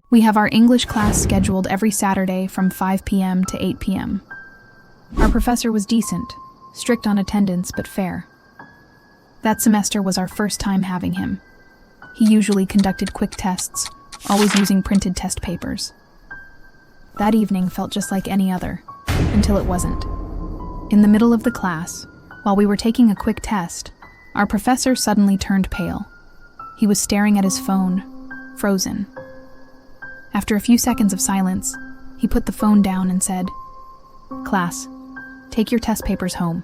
We have our English class scheduled every Saturday from 5 p.m. to 8 p.m. Our professor was decent, strict on attendance but fair. That semester was our first time having him. He usually conducted quick tests, always using printed test papers. That evening felt just like any other, until it wasn't. In the middle of the class, while we were taking a quick test, our professor suddenly turned pale. He was staring at his phone, frozen. After a few seconds of silence, he put the phone down and said, "Class, take your test papers home.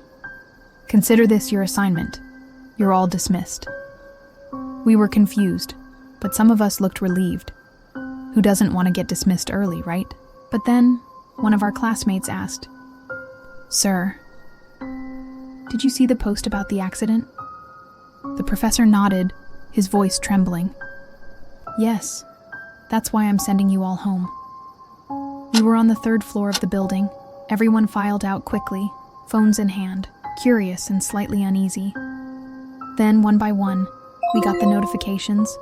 Consider this your assignment. You're all dismissed." We were confused, but some of us looked relieved. Who doesn't want to get dismissed early, right? But then, one of our classmates asked, "Sir, did you see the post about the accident?" The professor nodded, his voice trembling. "Yes, that's why I'm sending you all home." We were on the 3rd floor of the building. Everyone filed out quickly, phones in hand, curious and slightly uneasy. Then, one by one, we got the notifications,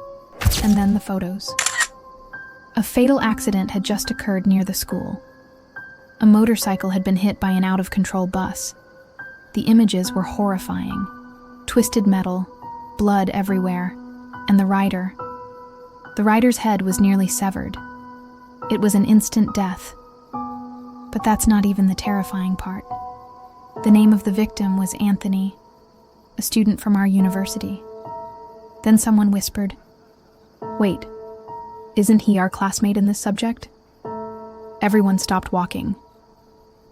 and then the photos. A fatal accident had just occurred near the school. A motorcycle had been hit by an out-of-control bus. The images were horrifying. Twisted metal, blood everywhere, and the rider's head was nearly severed. It was an instant death. But that's not even the terrifying part. The name of the victim was Anthony, a student from our university. Then someone whispered, "Wait, isn't he our classmate in this subject?" Everyone stopped walking.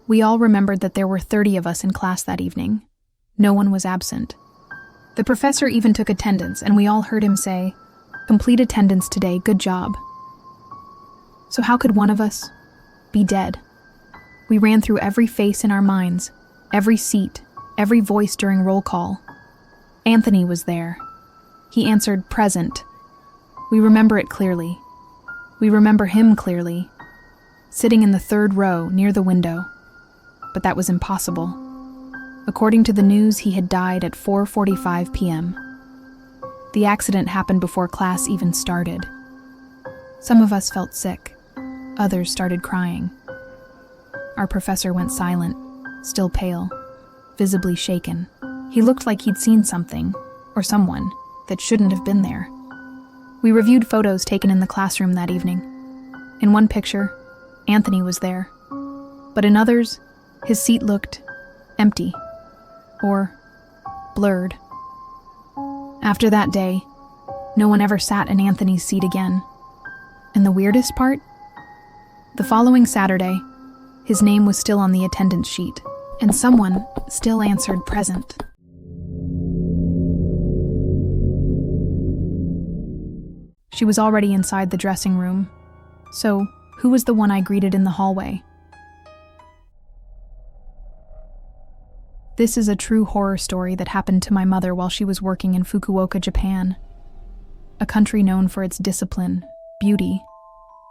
We all remembered that there were 30 of us in class that evening. No one was absent. The professor even took attendance, and we all heard him say, "Complete attendance today, good job." So how could one of us be dead? We ran through every face in our minds, every seat, every voice during roll call. Anthony was there. He answered present. We remember it clearly. We remember him clearly, sitting in the 3rd row near the window. But that was impossible. According to the news, he had died at 4:45 p.m. The accident happened before class even started. Some of us felt sick. Others started crying. Our professor went silent, still pale, visibly shaken. He looked like he'd seen something, or someone, that shouldn't have been there. We reviewed photos taken in the classroom that evening. In one picture, Anthony was there. But in others, his seat looked empty, or blurred. After that day, no one ever sat in Anthony's seat again. And the weirdest part? The following Saturday, his name was still on the attendance sheet, and someone still answered present. She was already inside the dressing room, so who was the one I greeted in the hallway? This is a true horror story that happened to my mother while she was working in Fukuoka, Japan, a country known for its discipline, beauty,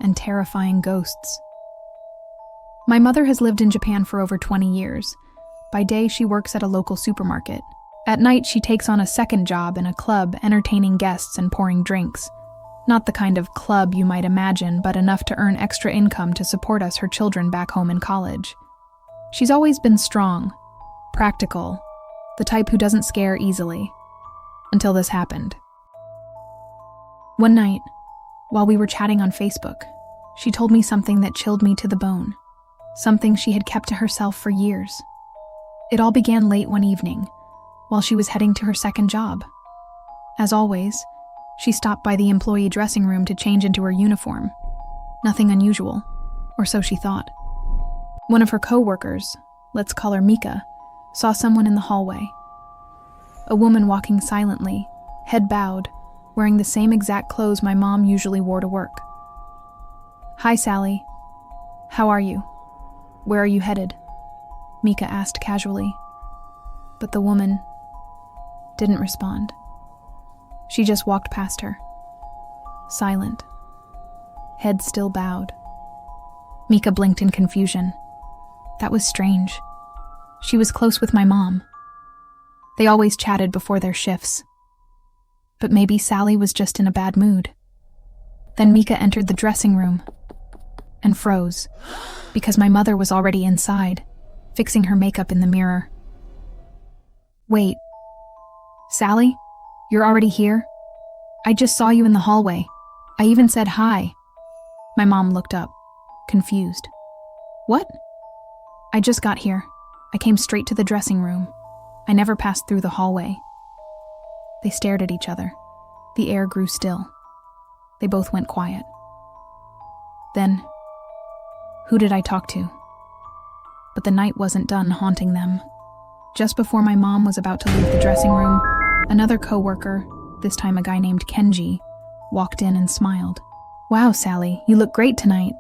and terrifying ghosts. My mother has lived in Japan for over 20 years. By day, she works at a local supermarket. At night, she takes on a second job in a club, entertaining guests and pouring drinks. Not the kind of club you might imagine, but enough to earn extra income to support us, her children, back home in college. She's always been strong, practical, the type who doesn't scare easily. Until this happened. One night, while we were chatting on Facebook, she told me something that chilled me to the bone. Something she had kept to herself for years. It all began late one evening, while she was heading to her second job. As always, she stopped by the employee dressing room to change into her uniform. Nothing unusual, or so she thought. One of her co-workers, let's call her Mika, saw someone in the hallway. A woman walking silently, head bowed, wearing the same exact clothes my mom usually wore to work. "Hi, Sally. How are you? Where are you headed?" Mika asked casually. But the woman didn't respond. She just walked past her, silent, head still bowed. Mika blinked in confusion. That was strange. She was close with my mom. They always chatted before their shifts. but maybe Sally was just in a bad mood. Then Mika entered the dressing room and froze because my mother was already inside, fixing her makeup in the mirror. Wait, Sally? You're already here? I just saw you in the hallway. I even said hi. My mom looked up, confused. What? I just got here. I came straight to the dressing room. I never passed through the hallway. They stared at each other. The air grew still. They both went quiet. Then, who did I talk to? But the night wasn't done haunting them. Just before my mom was about to leave the dressing room, another coworker, this time a guy named Kenji, walked in and smiled. Wow, Sally, you look great tonight.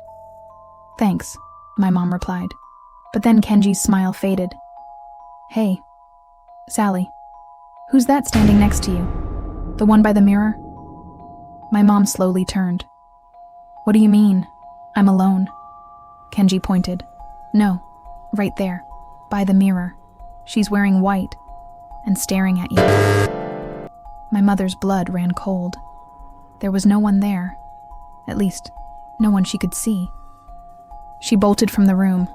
Thanks, my mom replied. But then Kenji's smile faded. Hey, Sally, who's that standing next to you? The one by the mirror? My mom slowly turned. What do you mean? I'm alone. Kenji pointed. No, right there, by the mirror. She's wearing white and staring at you. My mother's blood ran cold. There was no one there. At least, no one she could see. She bolted from the room,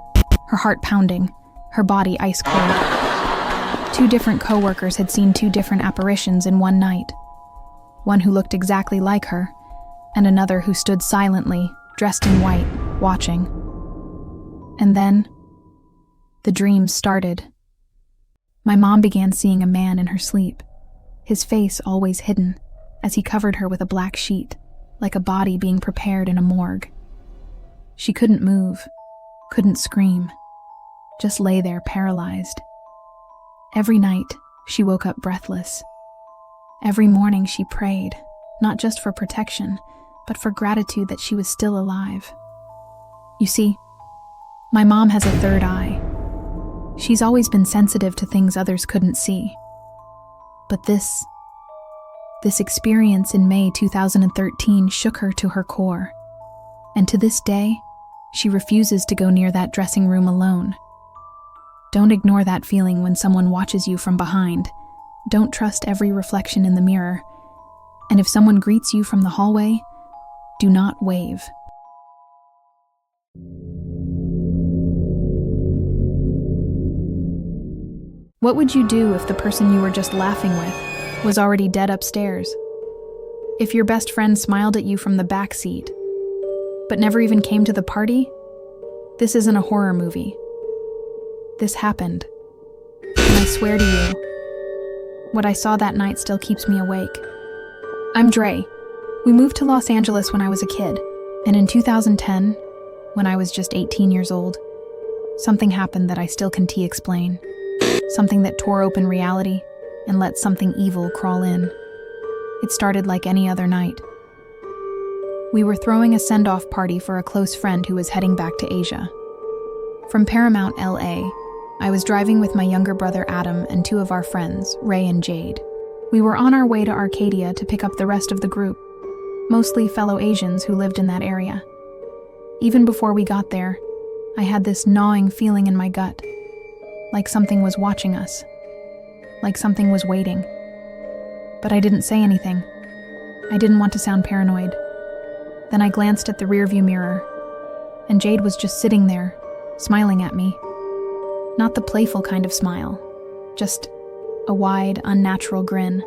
her heart pounding, her body ice cold. 2 different coworkers had seen 2 different apparitions in one night. One who looked exactly like her, and another who stood silently, dressed in white, watching. And then, the dreams started. My mom began seeing a man in her sleep, his face always hidden, as he covered her with a black sheet, like a body being prepared in a morgue. She couldn't move, couldn't scream, just lay there paralyzed. Every night, she woke up breathless. Every morning she prayed, not just for protection, but for gratitude that she was still alive. You see, my mom has a third eye. She's always been sensitive to things others couldn't see. But this experience in May 2013 shook her to her core. And to this day, she refuses to go near that dressing room alone. Don't ignore that feeling when someone watches you from behind. Don't trust every reflection in the mirror. And if someone greets you from the hallway, do not wave. What would you do if the person you were just laughing with was already dead upstairs? If your best friend smiled at you from the back seat, but never even came to the party? This isn't a horror movie. This happened. And I swear to you, what I saw that night still keeps me awake. I'm Dre. We moved to Los Angeles when I was a kid, and in 2010, when I was just 18 years old, something happened that I still can't explain. Something that tore open reality and let something evil crawl in. It started like any other night. We were throwing a send-off party for a close friend who was heading back to Asia. From Paramount, LA, I was driving with my younger brother Adam and 2 of our friends, Ray and Jade. We were on our way to Arcadia to pick up the rest of the group, mostly fellow Asians who lived in that area. Even before we got there, I had this gnawing feeling in my gut, like something was watching us, like something was waiting. But I didn't say anything. I didn't want to sound paranoid. Then I glanced at the rearview mirror, and Jade was just sitting there, smiling at me. Not the playful kind of smile, just a wide, unnatural grin,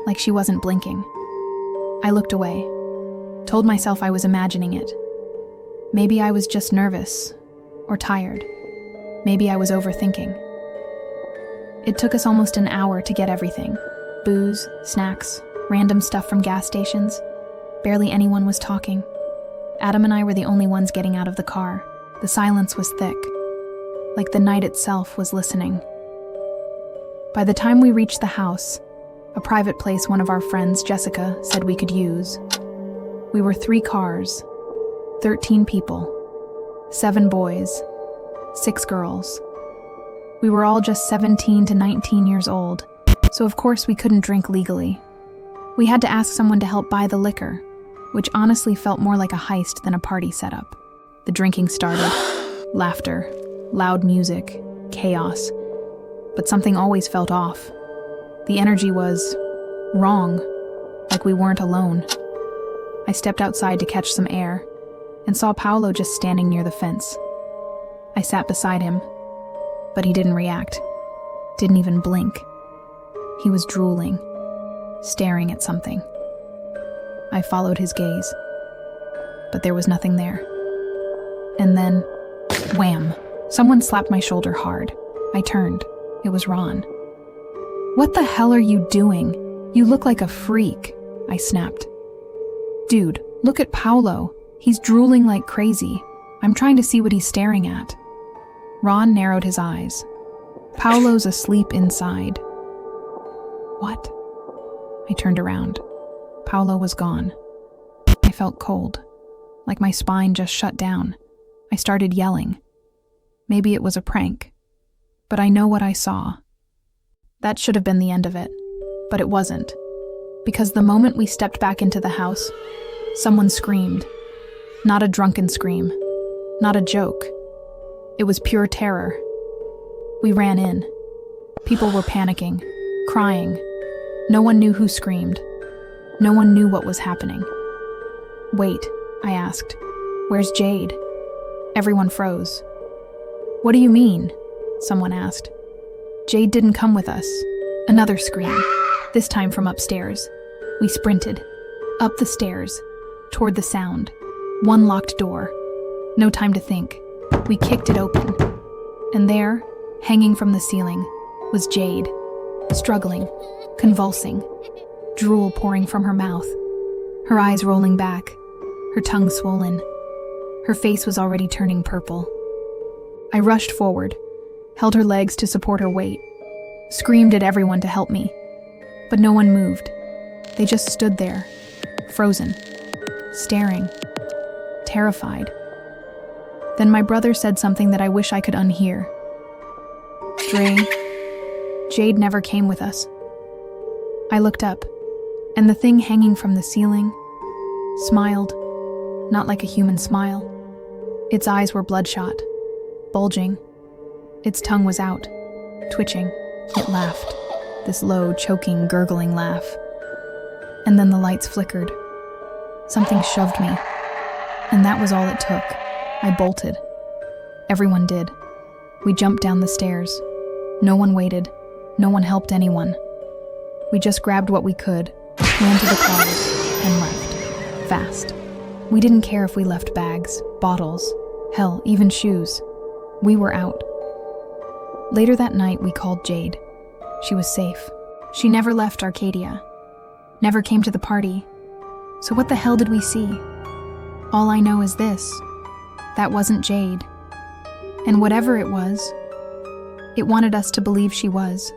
like she wasn't blinking. I looked away, told myself I was imagining it. Maybe I was just nervous, or tired. Maybe I was overthinking. It took us almost an hour to get everything. Booze, snacks, random stuff from gas stations. Barely anyone was talking. Adam and I were the only ones getting out of the car. The silence was thick, like the night itself was listening. By the time we reached the house, a private place one of our friends, Jessica, said we could use, we were 3 cars, 13 people, 7 boys, 6 girls. We were all just 17 to 19 years old, so of course we couldn't drink legally. We had to ask someone to help buy the liquor, which honestly felt more like a heist than a party setup. The drinking started. Laughter, loud music, chaos. But something always felt off. The energy was wrong. like we weren't alone. I stepped outside to catch some air and saw Paolo just standing near the fence. I sat beside him, but he didn't react, didn't even blink. He was drooling, staring at something. I followed his gaze, but there was nothing there. And then, wham! Someone slapped my shoulder hard. I turned. It was Ron. "What the hell are you doing? You look like a freak," I snapped. "Dude, look at Paolo. He's drooling like crazy. I'm trying to see what he's staring at." Ron narrowed his eyes. "Paolo's asleep inside." "What?" I turned around. Paolo was gone. I felt cold, like my spine just shut down. I started yelling. Maybe it was a prank, but I know what I saw. That should have been the end of it, but it wasn't. Because the moment we stepped back into the house, someone screamed. Not a drunken scream, not a joke. It was pure terror. We ran in. People were panicking, crying. No one knew who screamed. No one knew what was happening. "Wait," I asked. "Where's Jade?" Everyone froze. "What do you mean?" someone asked. "Jade didn't come with us." Another scream, this time from upstairs. We sprinted, up the stairs, toward the sound. One locked door. No time to think. We kicked it open. And there, hanging from the ceiling, was Jade, struggling, convulsing, drool pouring from her mouth, her eyes rolling back, her tongue swollen. Her face was already turning purple. I rushed forward, held her legs to support her weight, screamed at everyone to help me. But no one moved. They just stood there, frozen, staring, terrified. Then my brother said something that I wish I could unhear. "Dre, Jade never came with us." I looked up, and the thing hanging from the ceiling smiled, not like a human smile. Its eyes were bloodshot, bulging. Its tongue was out, twitching. It laughed, this low, choking, gurgling laugh. And then the lights flickered. Something shoved me, and that was all it took. I bolted. Everyone did. We jumped down the stairs. No one waited. No one helped anyone. We just grabbed what we could, ran to the cars, and left. Fast. We didn't care if we left bags, bottles, hell, even shoes. We were out. Later that night, we called Jade. She was safe. She never left Arcadia. Never came to the party. So what the hell did we see? All I know is this. That wasn't Jade. And whatever it was, it wanted us to believe she was.